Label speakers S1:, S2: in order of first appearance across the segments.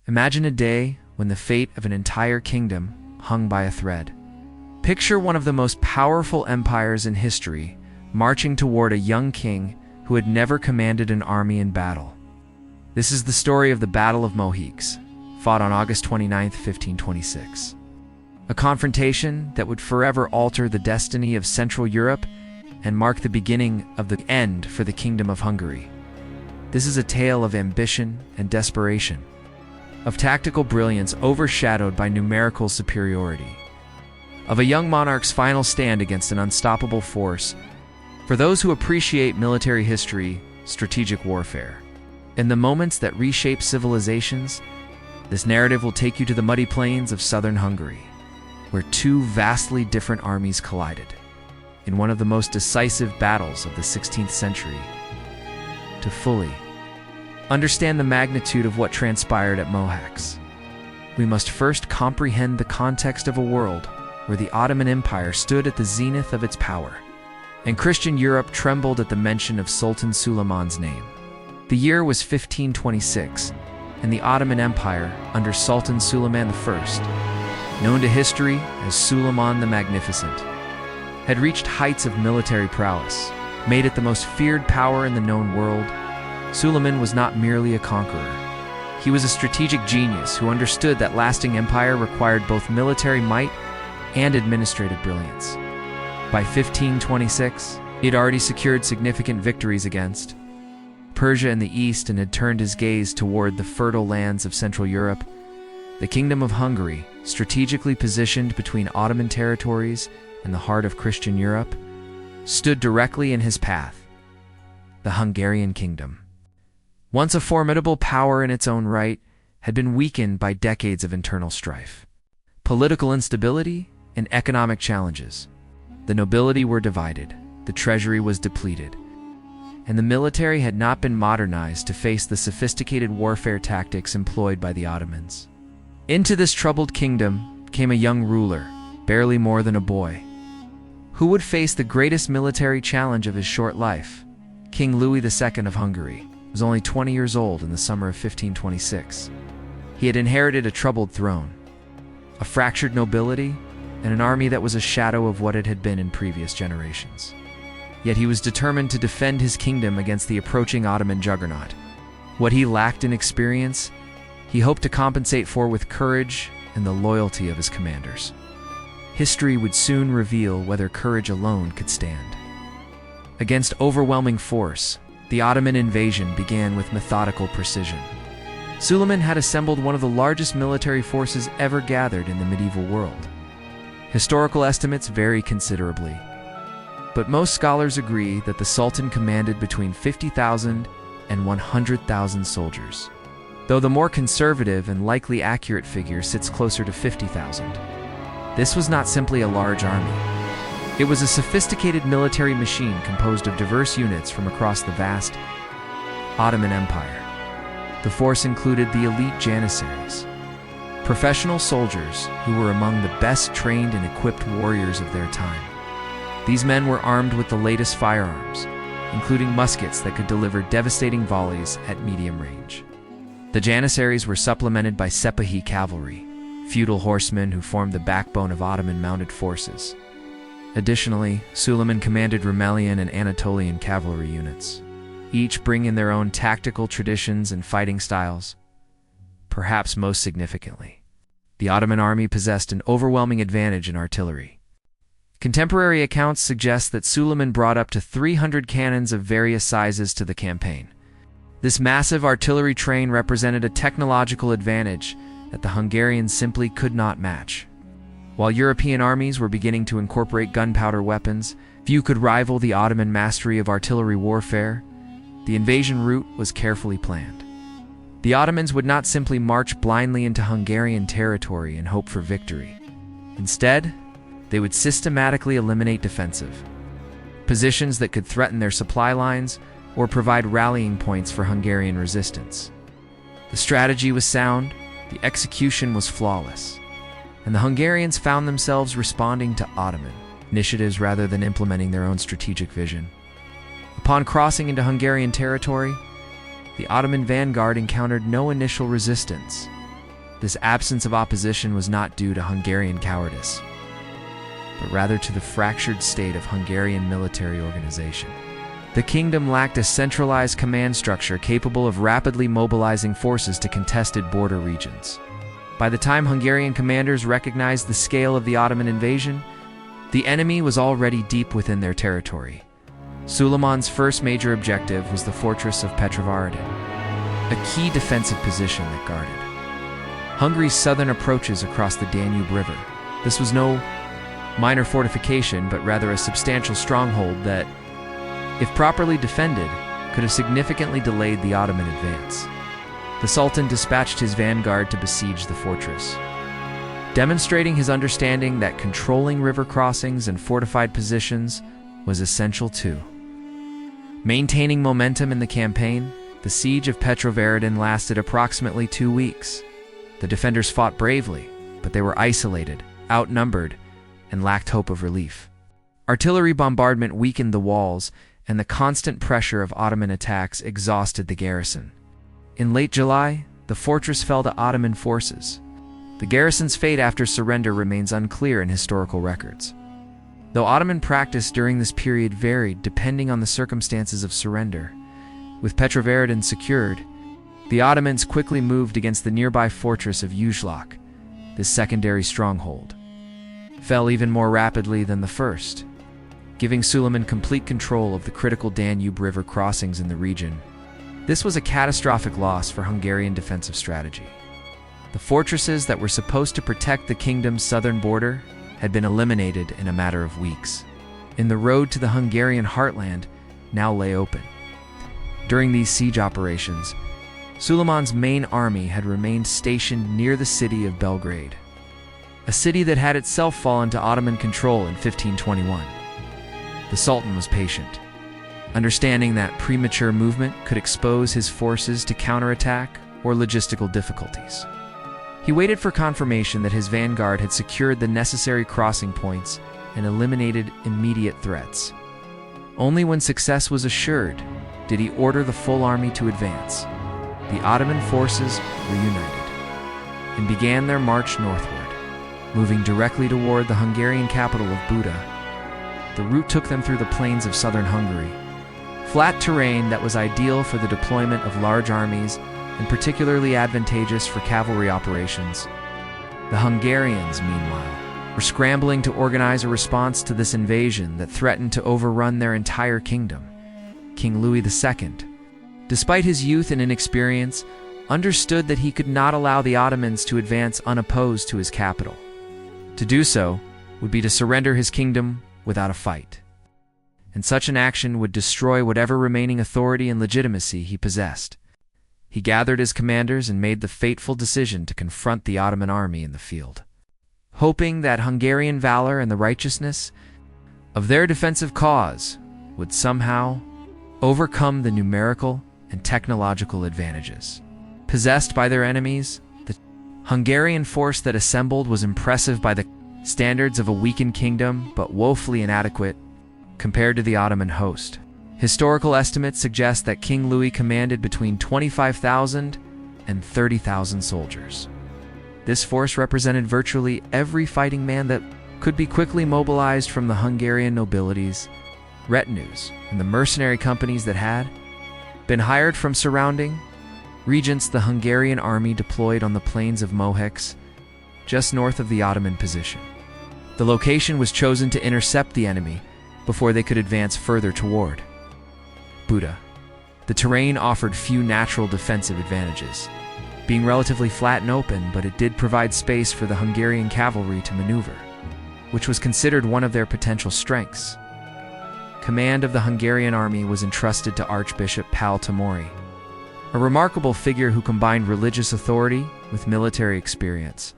S1: Imagine a day when the fate of an entire kingdom hung by a thread. Picture one of the most powerful empires in history marching toward a young king who had never commanded an army in battle. This is the story of the Battle of Mohacs, fought on August 29, 1526. A confrontation that would forever alter the destiny of Central Europe and mark the beginning of the end for the Kingdom of Hungary. This is a tale of ambition and desperation, of tactical brilliance overshadowed by numerical superiority, of a young monarch's final stand against an unstoppable force. For those who appreciate military history, strategic warfare, and the moments that reshape civilizations, this narrative will take you to the muddy plains of southern Hungary, where two vastly different armies collided in one of the most decisive battles of the 16th century. To fully understand the magnitude of what transpired at Mohacs, we must first comprehend the context of a world where the Ottoman Empire stood at the zenith of its power, and Christian Europe trembled at the mention of Sultan Suleiman's name. The year was 1526, and the Ottoman Empire, under Sultan Suleiman I, known to history as Suleiman the Magnificent, had reached heights of military prowess, made it the most feared power in the known world. Suleiman was not merely a conqueror. He was a strategic genius who understood that lasting empire required both military might and administrative brilliance. By 1526, he had already secured significant victories against Persia in the east and had turned his gaze toward the fertile lands of Central Europe. The Kingdom of Hungary, strategically positioned between Ottoman territories and the heart of Christian Europe, stood directly in his path. The Hungarian kingdom, once a formidable power in its own right, had been weakened by decades of internal strife, political instability, and economic challenges. The nobility were divided, the treasury was depleted, and the military had not been modernized to face the sophisticated warfare tactics employed by the Ottomans. Into this troubled kingdom came a young ruler, barely more than a boy, who would face the greatest military challenge of his short life. King Louis II of Hungary was only 20 years old in the summer of 1526. He had inherited a troubled throne, a fractured nobility, and an army that was a shadow of what it had been in previous generations. Yet he was determined to defend his kingdom against the approaching Ottoman juggernaut. What he lacked in experience, he hoped to compensate for with courage and the loyalty of his commanders. History would soon reveal whether courage alone could stand. Against overwhelming force, the Ottoman invasion began with methodical precision. Suleiman had assembled one of the largest military forces ever gathered in the medieval world. Historical estimates vary considerably, but most scholars agree that the Sultan commanded between 50,000 and 100,000 soldiers, though the more conservative and likely accurate figure sits closer to 50,000. This was not simply a large army. It was a sophisticated military machine composed of diverse units from across the vast Ottoman Empire. The force included the elite Janissaries, professional soldiers who were among the best trained and equipped warriors of their time. These men were armed with the latest firearms, including muskets that could deliver devastating volleys at medium range. The Janissaries were supplemented by Sepahi cavalry, feudal horsemen who formed the backbone of Ottoman mounted forces. Additionally, Suleiman commanded Rumelian and Anatolian cavalry units, each bringing their own tactical traditions and fighting styles. Perhaps most significantly, the Ottoman army possessed an overwhelming advantage in artillery. Contemporary accounts suggest that Suleiman brought up to 300 cannons of various sizes to the campaign. This massive artillery train represented a technological advantage that the Hungarians simply could not match. While European armies were beginning to incorporate gunpowder weapons, few could rival the Ottoman mastery of artillery warfare. The invasion route was carefully planned. The Ottomans would not simply march blindly into Hungarian territory and hope for victory. Instead, they would systematically eliminate defensive positions that could threaten their supply lines or provide rallying points for Hungarian resistance. The strategy was sound, the execution was flawless, and the Hungarians found themselves responding to Ottoman initiatives rather than implementing their own strategic vision. Upon crossing into Hungarian territory, the Ottoman vanguard encountered no initial resistance. this absence of opposition was not due to Hungarian cowardice, but rather to the fractured state of Hungarian military organization. The kingdom lacked a centralized command structure capable of rapidly mobilizing forces to contested border regions. By the time Hungarian commanders recognized the scale of the Ottoman invasion, the enemy was already deep within their territory. Suleiman's first major objective was the fortress of Petrovaradin, a key defensive position that guarded Hungary's southern approaches across the Danube River. This was no minor fortification, but rather a substantial stronghold that, if properly defended, could have significantly delayed the Ottoman advance. The Sultan dispatched his vanguard to besiege the fortress, demonstrating his understanding that controlling river crossings and fortified positions was essential too. Maintaining momentum in the campaign, the siege of Petrovaradin lasted approximately 2 weeks. The defenders fought bravely, but they were isolated, outnumbered, and lacked hope of relief. Artillery bombardment weakened the walls, and the constant pressure of Ottoman attacks exhausted the garrison. In late July, the fortress fell to Ottoman forces. The garrison's fate after surrender remains unclear in historical records. Though Ottoman practice during this period varied depending on the circumstances of surrender, with Petrovaradin secured, the Ottomans quickly moved against the nearby fortress of Ujlak. This secondary stronghold fell even more rapidly than the first, giving Suleiman complete control of the critical Danube River crossings in the region. This was a catastrophic loss for Hungarian defensive strategy. The fortresses that were supposed to protect the kingdom's southern border had been eliminated in a matter of weeks, and the road to the Hungarian heartland now lay open. During these siege operations, Suleiman's main army had remained stationed near the city of Belgrade, a city that had itself fallen to Ottoman control in 1521. The Sultan was patient, understanding that premature movement could expose his forces to counterattack or logistical difficulties. He waited for confirmation that his vanguard had secured the necessary crossing points and eliminated immediate threats. Only when success was assured did he order the full army to advance. The Ottoman forces reunited and began their march northward, moving directly toward the Hungarian capital of Buda. The route took them through the plains of southern Hungary, flat terrain that was ideal for the deployment of large armies and particularly advantageous for cavalry operations. The Hungarians, meanwhile, were scrambling to organize a response to this invasion that threatened to overrun their entire kingdom. King Louis II, despite his youth and inexperience, understood that he could not allow the Ottomans to advance unopposed to his capital. To do so would be to surrender his kingdom without a fight, and such an action would destroy whatever remaining authority and legitimacy he possessed. He gathered his commanders and made the fateful decision to confront the Ottoman army in the field, hoping that Hungarian valor and the righteousness of their defensive cause would somehow overcome the numerical and technological advantages possessed by their enemies. The Hungarian force that assembled was impressive by the standards of a weakened kingdom, but woefully inadequate compared to the Ottoman host. Historical estimates suggest that King Louis commanded between 25,000 and 30,000 soldiers. This force represented virtually every fighting man that could be quickly mobilized from the Hungarian nobilities, retinues, and the mercenary companies that had been hired from surrounding regions. The Hungarian army deployed on the plains of Mohacs, just north of the Ottoman position. The location was chosen to intercept the enemy before they could advance further toward Buda. The terrain offered few natural defensive advantages, being relatively flat and open, but it did provide space for the Hungarian cavalry to maneuver, which was considered one of their potential strengths. Command of the Hungarian army was entrusted to Archbishop Tomori, a remarkable figure who combined religious authority with military experience.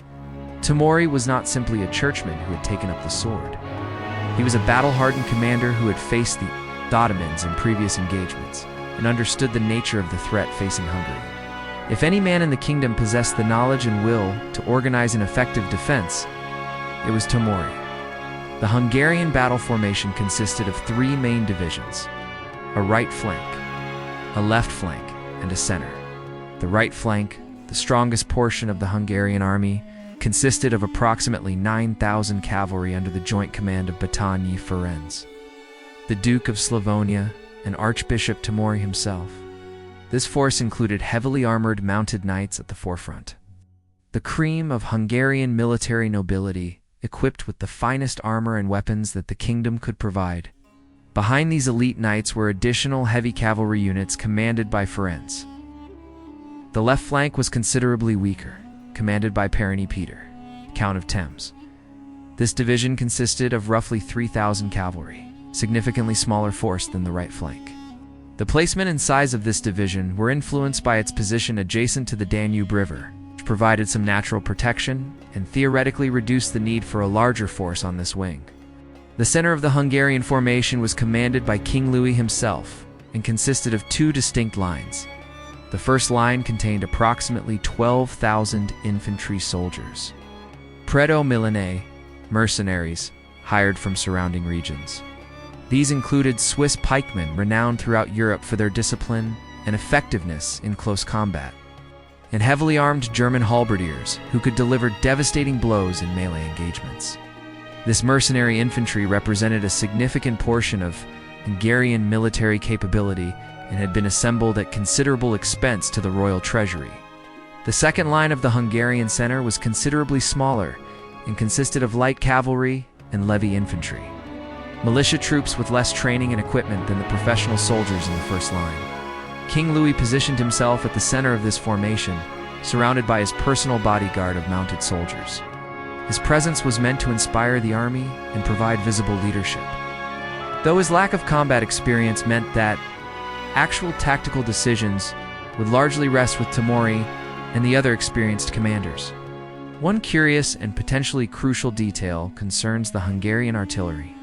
S1: Tomori was not simply a churchman who had taken up the sword. He was a battle-hardened commander who had faced the Ottomans in previous engagements and understood the nature of the threat facing Hungary. If any man in the kingdom possessed the knowledge and will to organize an effective defense, it was Tomori. The Hungarian battle formation consisted of 3 main divisions: a right flank, a left flank, and a center. The right flank the strongest portion of the Hungarian army, consisted of approximately 9,000 cavalry under the joint command of Batanyi Ferenc, the Duke of Slavonia, and Archbishop Tomori himself. This force included heavily armored mounted knights at the forefront. The cream of Hungarian military nobility, equipped with the finest armor and weapons that the kingdom could provide. Behind these elite knights were additional heavy cavalry units commanded by Ferenc. The left flank was considerably weaker, commanded by Perony Peter, Count of Thames. This division consisted of roughly 3,000 cavalry, significantly smaller force than the right flank. The placement and size of this division were influenced by its position adjacent to the Danube River, which provided some natural protection and theoretically reduced the need for a larger force on this wing. The center of the Hungarian formation was commanded by King Louis himself and consisted of two distinct lines. The first line contained approximately 12,000 infantry soldiers, Predo-Milanese, mercenaries, hired from surrounding regions. These included Swiss pikemen renowned throughout Europe for their discipline and effectiveness in close combat, and heavily armed German halberdiers who could deliver devastating blows in melee engagements. This mercenary infantry represented a significant portion of Hungarian military capability and had been assembled at considerable expense to the royal treasury. The second line of the Hungarian center was considerably smaller and consisted of light cavalry and levy infantry, militia troops with less training and equipment than the professional soldiers in the first line. King Louis positioned himself at the center of this formation, surrounded by his personal bodyguard of mounted soldiers. His presence was meant to inspire the army and provide visible leadership, though his lack of combat experience meant that actual tactical decisions would largely rest with Tomori and the other experienced commanders. One curious and potentially crucial detail concerns the Hungarian artillery.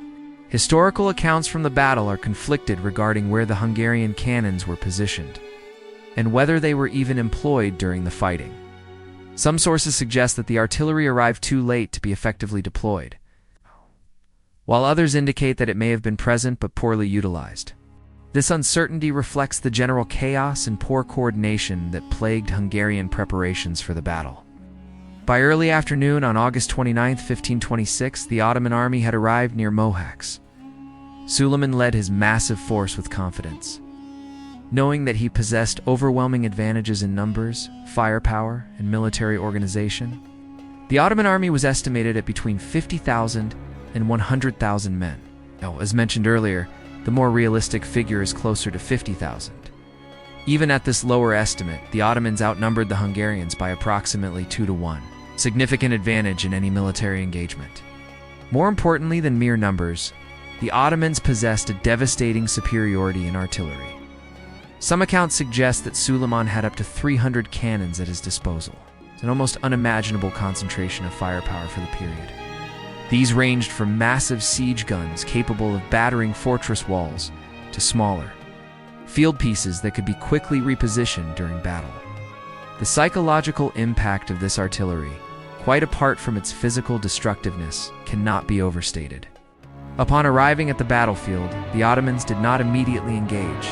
S1: Historical accounts from the battle are conflicted regarding where the Hungarian cannons were positioned, and whether they were even employed during the fighting. Some sources suggest that the artillery arrived too late to be effectively deployed, while others indicate that it may have been present but poorly utilized. This uncertainty reflects the general chaos and poor coordination that plagued Hungarian preparations for the battle. By early afternoon on August 29, 1526, the Ottoman army had arrived near Mohacs. Suleiman led his massive force with confidence, knowing that he possessed overwhelming advantages in numbers, firepower, and military organization. The Ottoman army was estimated at between 50,000 and 100,000 men. Now, as mentioned earlier, the more realistic figure is closer to 50,000. Even at this lower estimate, the Ottomans outnumbered the Hungarians by approximately 2-1, significant advantage in any military engagement. More importantly than mere numbers, the Ottomans possessed a devastating superiority in artillery. Some accounts suggest that Suleiman had up to 300 cannons at his disposal, an almost unimaginable concentration of firepower for the period. These ranged from massive siege guns capable of battering fortress walls to smaller field pieces that could be quickly repositioned during battle. The psychological impact of this artillery, quite apart from its physical destructiveness, cannot be overstated. Upon arriving at the battlefield, the Ottomans did not immediately engage.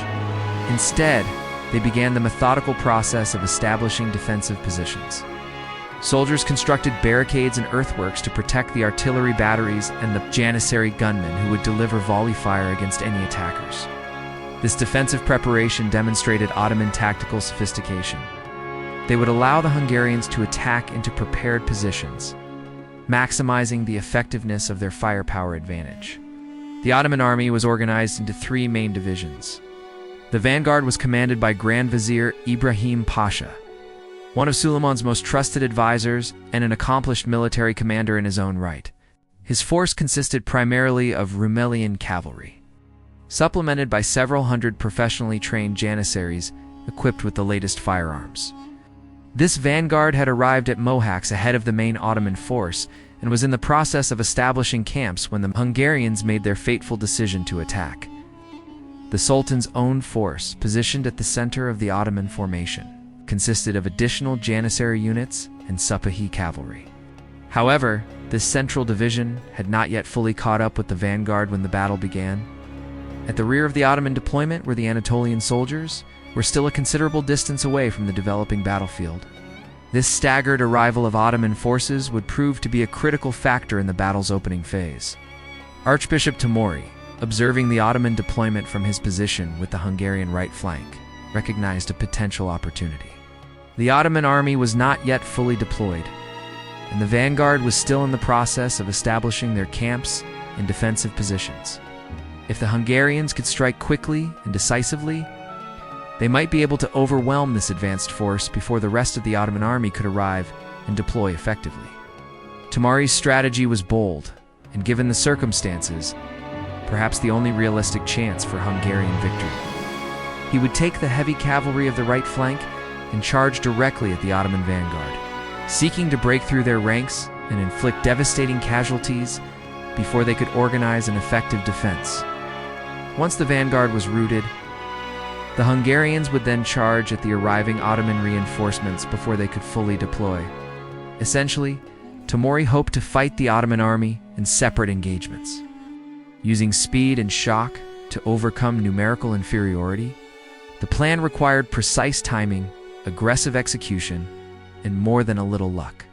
S1: Instead, they began the methodical process of establishing defensive positions. Soldiers constructed barricades and earthworks to protect the artillery batteries and the Janissary gunmen who would deliver volley fire against any attackers. This defensive preparation demonstrated Ottoman tactical sophistication. They would allow the Hungarians to attack into prepared positions, maximizing the effectiveness of their firepower advantage. The Ottoman army was organized into three main divisions. The vanguard was commanded by Grand Vizier Ibrahim Pasha, one of Suleiman's most trusted advisors and an accomplished military commander in his own right. His force consisted primarily of Rumelian cavalry, supplemented by several hundred professionally trained Janissaries equipped with the latest firearms. This vanguard had arrived at Mohacs ahead of the main Ottoman force and was in the process of establishing camps when the Hungarians made their fateful decision to attack. The Sultan's own force, positioned at the center of the Ottoman formation, consisted of additional Janissary units and Supahi cavalry. However, this central division had not yet fully caught up with the vanguard when the battle began. At the rear of the Ottoman deployment were the Anatolian soldiers, were still a considerable distance away from the developing battlefield. This staggered arrival of Ottoman forces would prove to be a critical factor in the battle's opening phase. Archbishop Tomori, observing the Ottoman deployment from his position with the Hungarian right flank, recognized a potential opportunity. The Ottoman army was not yet fully deployed, and the vanguard was still in the process of establishing their camps and defensive positions. If the Hungarians could strike quickly and decisively, they might be able to overwhelm this advanced force before the rest of the Ottoman army could arrive and deploy effectively. Tomori's strategy was bold, and given the circumstances, perhaps the only realistic chance for Hungarian victory. He would take the heavy cavalry of the right flank and charge directly at the Ottoman vanguard, seeking to break through their ranks and inflict devastating casualties before they could organize an effective defense. Once the vanguard was routed, the Hungarians would then charge at the arriving Ottoman reinforcements before they could fully deploy. Essentially, Tomori hoped to fight the Ottoman army in separate engagements. Using speed and shock to overcome numerical inferiority, the plan required precise timing, aggressive execution, and more than a little luck.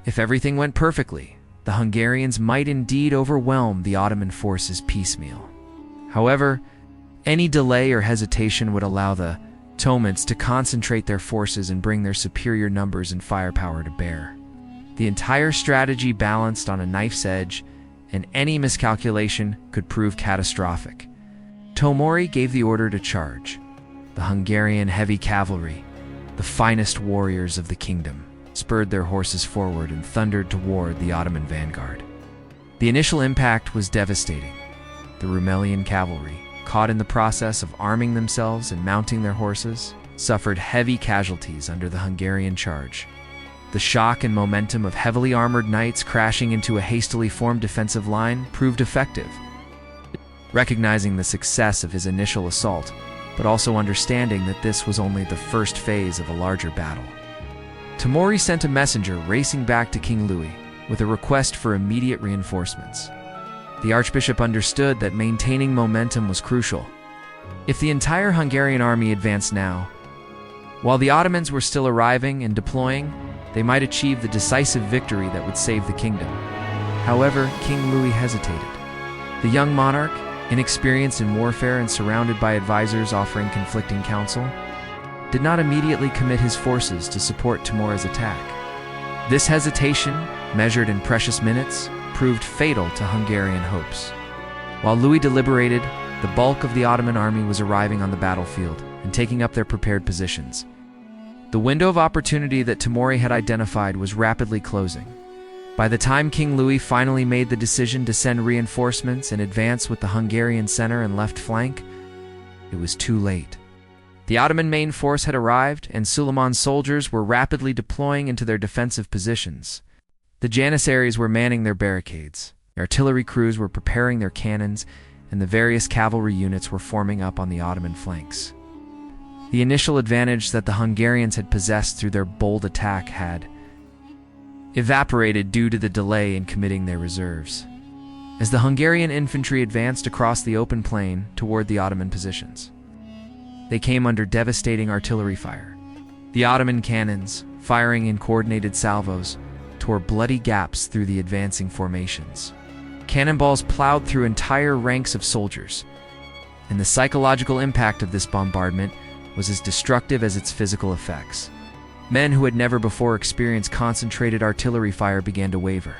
S1: If everything went perfectly, the Hungarians might indeed overwhelm the Ottoman forces piecemeal. However, any delay or hesitation would allow the Ottomans to concentrate their forces and bring their superior numbers and firepower to bear. The entire strategy balanced on a knife's edge, and any miscalculation could prove catastrophic. Tomori gave the order to charge. The Hungarian heavy cavalry, the finest warriors of the kingdom, spurred their horses forward and thundered toward the Ottoman vanguard. The initial impact was devastating. The Rumelian cavalry, caught in the process of arming themselves and mounting their horses, suffered heavy casualties under the Hungarian charge. The shock and momentum of heavily armored knights crashing into a hastily formed defensive line proved effective. Recognizing the success of his initial assault, but also understanding that this was only the first phase of a larger battle, Tomori sent a messenger racing back to King Louis with a request for immediate reinforcements. The Archbishop understood that maintaining momentum was crucial. If the entire Hungarian army advanced now, while the Ottomans were still arriving and deploying, they might achieve the decisive victory that would save the kingdom. However, King Louis hesitated. The young monarch, inexperienced in warfare and surrounded by advisors offering conflicting counsel, did not immediately commit his forces to support Tomori's attack. This hesitation, measured in precious minutes, proved fatal to Hungarian hopes. While Louis deliberated, the bulk of the Ottoman army was arriving on the battlefield and taking up their prepared positions. The window of opportunity that Tomori had identified was rapidly closing. By the time King Louis finally made the decision to send reinforcements and advance with the Hungarian center and left flank, it was too late. The Ottoman main force had arrived, and Suleiman's soldiers were rapidly deploying into their defensive positions. The Janissaries were manning their barricades, the artillery crews were preparing their cannons, and the various cavalry units were forming up on the Ottoman flanks. The initial advantage that the Hungarians had possessed through their bold attack had evaporated due to the delay in committing their reserves, as the Hungarian infantry advanced across the open plain toward the Ottoman positions. They came under devastating artillery fire. The Ottoman cannons, firing in coordinated salvos, tore bloody gaps through the advancing formations. Cannonballs plowed through entire ranks of soldiers, and the psychological impact of this bombardment was as destructive as its physical effects. Men who had never before experienced concentrated artillery fire began to waver,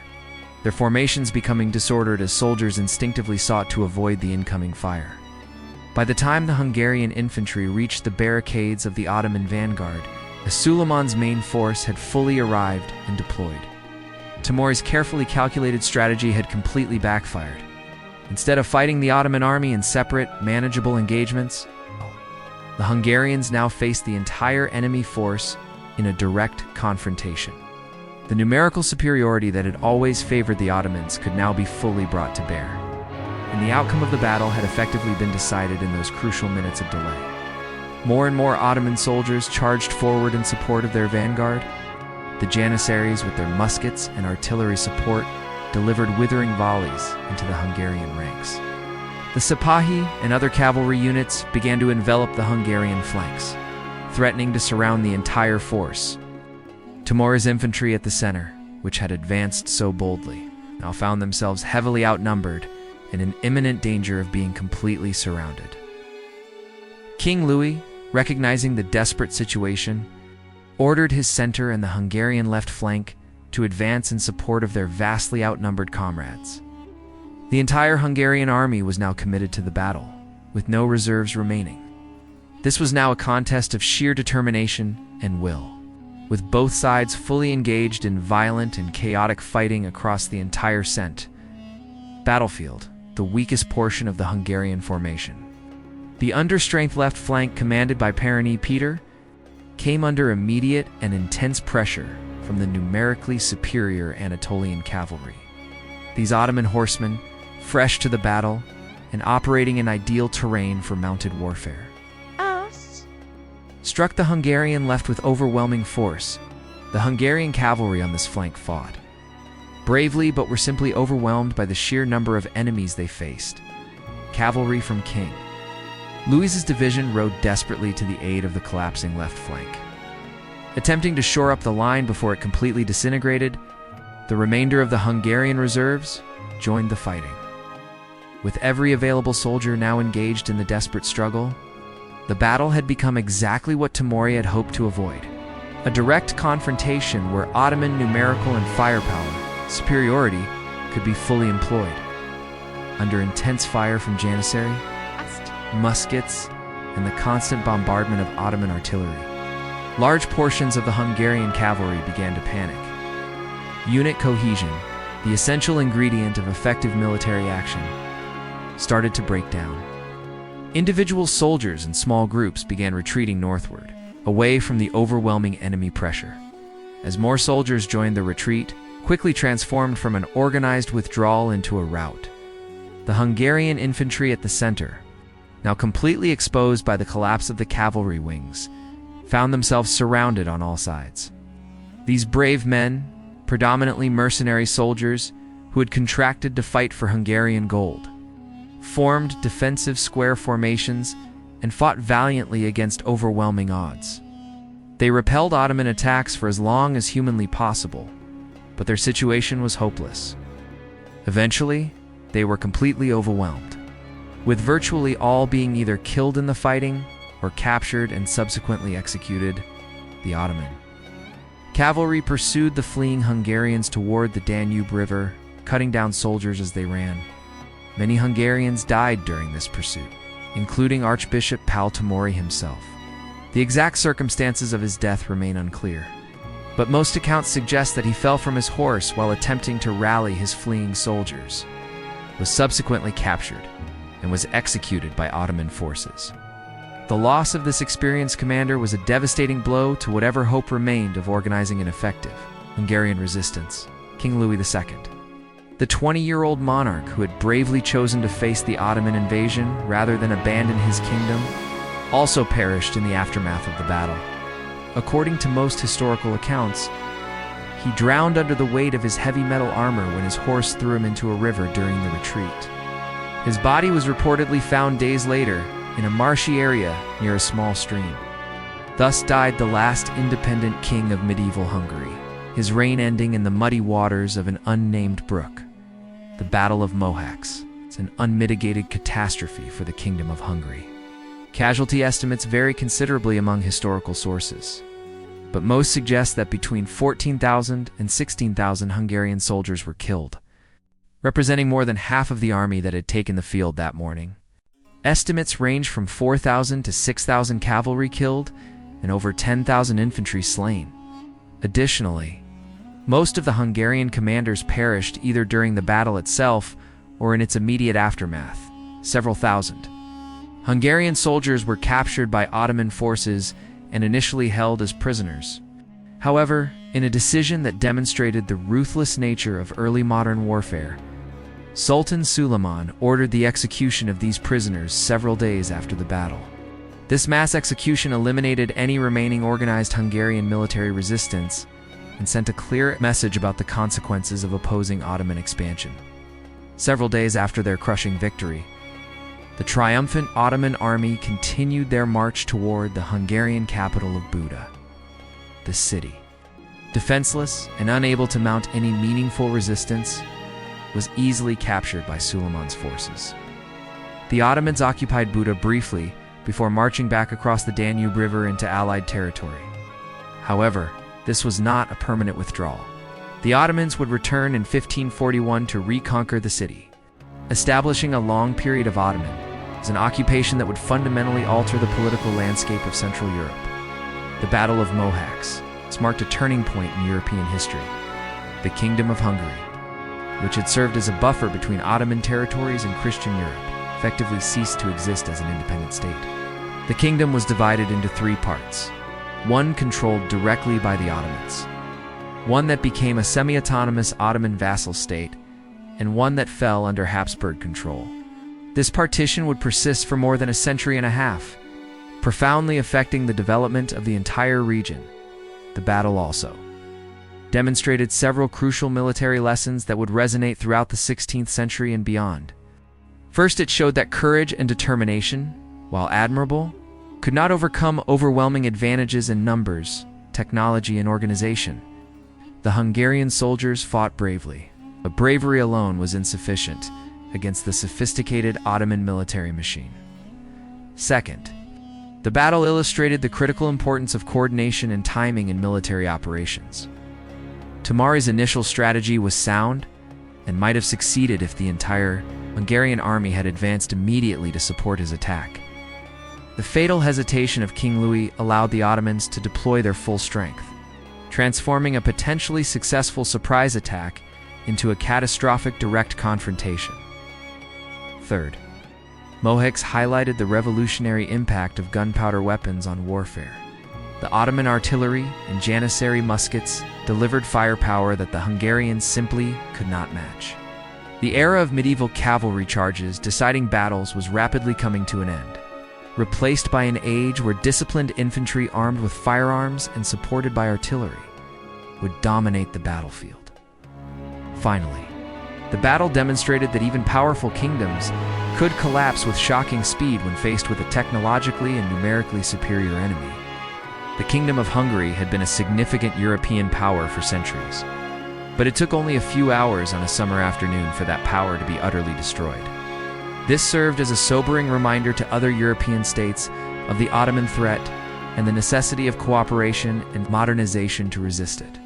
S1: their formations becoming disordered as soldiers instinctively sought to avoid the incoming fire. By the time the Hungarian infantry reached the barricades of the Ottoman vanguard, Suleiman's main force had fully arrived and deployed. Tomori's carefully calculated strategy had completely backfired. Instead of fighting the Ottoman army in separate, manageable engagements, the Hungarians now faced the entire enemy force in a direct confrontation. The numerical superiority that had always favored the Ottomans could now be fully brought to bear, and the outcome of the battle had effectively been decided in those crucial minutes of delay. More and more Ottoman soldiers charged forward in support of their vanguard. The Janissaries, with their muskets and artillery support, delivered withering volleys into the Hungarian ranks. The Sipahi and other cavalry units began to envelop the Hungarian flanks, threatening to surround the entire force. Tomori's infantry at the center, which had advanced so boldly, now found themselves heavily outnumbered and in imminent danger of being completely surrounded. King Louis, recognizing the desperate situation, ordered his center and the Hungarian left flank to advance in support of their vastly outnumbered comrades. The entire Hungarian army was now committed to the battle, with no reserves remaining. This was now a contest of sheer determination and will, with both sides fully engaged in violent and chaotic fighting across the entire battlefield, the weakest portion of the Hungarian formation. The understrength left flank, commanded by Perony Peter, came under immediate and intense pressure from the numerically superior Anatolian cavalry. These Ottoman horsemen, fresh to the battle and operating in ideal terrain for mounted warfare, struck the Hungarian left with overwhelming force. The Hungarian cavalry on this flank fought bravely, but were simply overwhelmed by the sheer number of enemies they faced. Cavalry from King Louis's division rode desperately to the aid of the collapsing left flank. Attempting to shore up the line before it completely disintegrated, the remainder of the Hungarian reserves joined the fighting. With every available soldier now engaged in the desperate struggle, the battle had become exactly what Tomori had hoped to avoid: a direct confrontation where Ottoman numerical and firepower superiority could be fully employed. Under intense fire from Janissary, muskets, and the constant bombardment of Ottoman artillery, large portions of the Hungarian cavalry began to panic. Unit cohesion, the essential ingredient of effective military action, started to break down. Individual soldiers and small groups began retreating northward, away from the overwhelming enemy pressure. As more soldiers joined the retreat, quickly transformed from an organized withdrawal into a rout. The Hungarian infantry at the center, now completely exposed by the collapse of the cavalry wings, found themselves surrounded on all sides. These brave men, predominantly mercenary soldiers who had contracted to fight for Hungarian gold, formed defensive square formations and fought valiantly against overwhelming odds. They repelled Ottoman attacks for as long as humanly possible, but their situation was hopeless. Eventually, they were completely overwhelmed, with virtually all being either killed in the fighting or captured and subsequently executed. The Ottoman cavalry pursued the fleeing Hungarians toward the Danube River, cutting down soldiers as they ran. Many Hungarians died during this pursuit, including Archbishop Tomori himself. The exact circumstances of his death remain unclear, but most accounts suggest that he fell from his horse while attempting to rally his fleeing soldiers, was subsequently captured, and was executed by Ottoman forces. The loss of this experienced commander was a devastating blow to whatever hope remained of organizing an effective Hungarian resistance. King Louis II, the 20-year-old monarch who had bravely chosen to face the Ottoman invasion rather than abandon his kingdom, also perished in the aftermath of the battle. According to most historical accounts, he drowned under the weight of his heavy metal armor when his horse threw him into a river during the retreat. His body was reportedly found days later in a marshy area near a small stream. Thus died the last independent king of medieval Hungary, his reign ending in the muddy waters of an unnamed brook. The Battle of Mohacs is an unmitigated catastrophe for the Kingdom of Hungary. Casualty estimates vary considerably among historical sources, but most suggest that between 14,000 and 16,000 Hungarian soldiers were killed, representing more than half of the army that had taken the field that morning. Estimates range from 4,000 to 6,000 cavalry killed and over 10,000 infantry slain. Additionally, most of the Hungarian commanders perished either during the battle itself or in its immediate aftermath, several thousand. Hungarian soldiers were captured by Ottoman forces and initially held as prisoners. However, in a decision that demonstrated the ruthless nature of early modern warfare, Sultan Suleiman ordered the execution of these prisoners several days after the battle. This mass execution eliminated any remaining organized Hungarian military resistance and sent a clear message about the consequences of opposing Ottoman expansion. Several days after their crushing victory, the triumphant Ottoman army continued their march toward the Hungarian capital of Buda. The city, Defenseless and unable to mount any meaningful resistance, was easily captured by Suleiman's forces. The Ottomans occupied Buda briefly before marching back across the Danube River into Allied territory. However, this was not a permanent withdrawal. The Ottomans would return in 1541 to reconquer the city, establishing a long period of Ottoman as an occupation that would fundamentally alter the political landscape of Central Europe. The Battle of Mohacs marked a turning point in European history. The Kingdom of Hungary, which had served as a buffer between Ottoman territories and Christian Europe, effectively ceased to exist as an independent state. The kingdom was divided into three parts. One controlled directly by the Ottomans, one that became a semi-autonomous Ottoman vassal state, and one that fell under Habsburg control. This partition would persist for more than a century and a half, profoundly affecting the development of the entire region. The battle also demonstrated several crucial military lessons that would resonate throughout the 16th century and beyond. First, it showed that courage and determination, while admirable, could not overcome overwhelming advantages in numbers, technology, and organization. The Hungarian soldiers fought bravely, but bravery alone was insufficient against the sophisticated Ottoman military machine. Second, the battle illustrated the critical importance of coordination and timing in military operations. Tomori's initial strategy was sound and might have succeeded if the entire Hungarian army had advanced immediately to support his attack. The fatal hesitation of King Louis allowed the Ottomans to deploy their full strength, transforming a potentially successful surprise attack into a catastrophic direct confrontation. Third, Mohacs highlighted the revolutionary impact of gunpowder weapons on warfare. The Ottoman artillery and Janissary muskets delivered firepower that the Hungarians simply could not match. The era of medieval cavalry charges deciding battles was rapidly coming to an end, replaced by an age where disciplined infantry armed with firearms and supported by artillery would dominate the battlefield. Finally, the battle demonstrated that even powerful kingdoms could collapse with shocking speed when faced with a technologically and numerically superior enemy. The Kingdom of Hungary had been a significant European power for centuries, but it took only a few hours on a summer afternoon for that power to be utterly destroyed. This served as a sobering reminder to other European states of the Ottoman threat and the necessity of cooperation and modernization to resist it.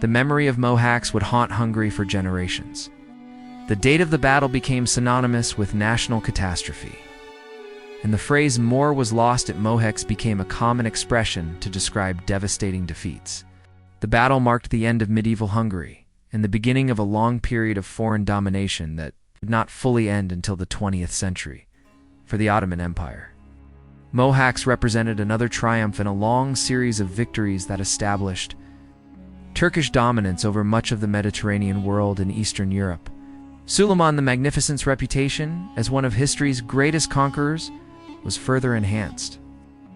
S1: The memory of Mohacs would haunt Hungary for generations. The date of the battle became synonymous with national catastrophe, and the phrase "more was lost at Mohacs" became a common expression to describe devastating defeats. The battle marked the end of medieval Hungary and the beginning of a long period of foreign domination that would not fully end until the 20th century for the Ottoman Empire. Mohacs represented another triumph in a long series of victories that established Turkish dominance over much of the Mediterranean world and Eastern Europe. Suleiman the Magnificent's reputation as one of history's greatest conquerors was further enhanced,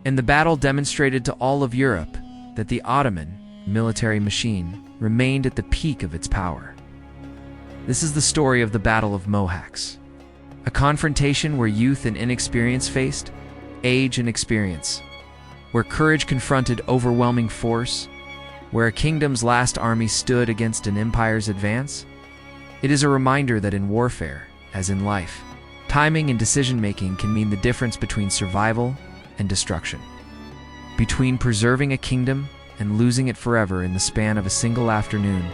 S1: and the battle demonstrated to all of Europe that the Ottoman military machine remained at the peak of its power. This is the story of the Battle of Mohacs, a confrontation where youth and inexperience faced age and experience, where courage confronted overwhelming force, where a kingdom's last army stood against an empire's advance. It is a reminder that in warfare, as in life, timing and decision-making can mean the difference between survival and destruction, between preserving a kingdom and losing it forever in the span of a single afternoon.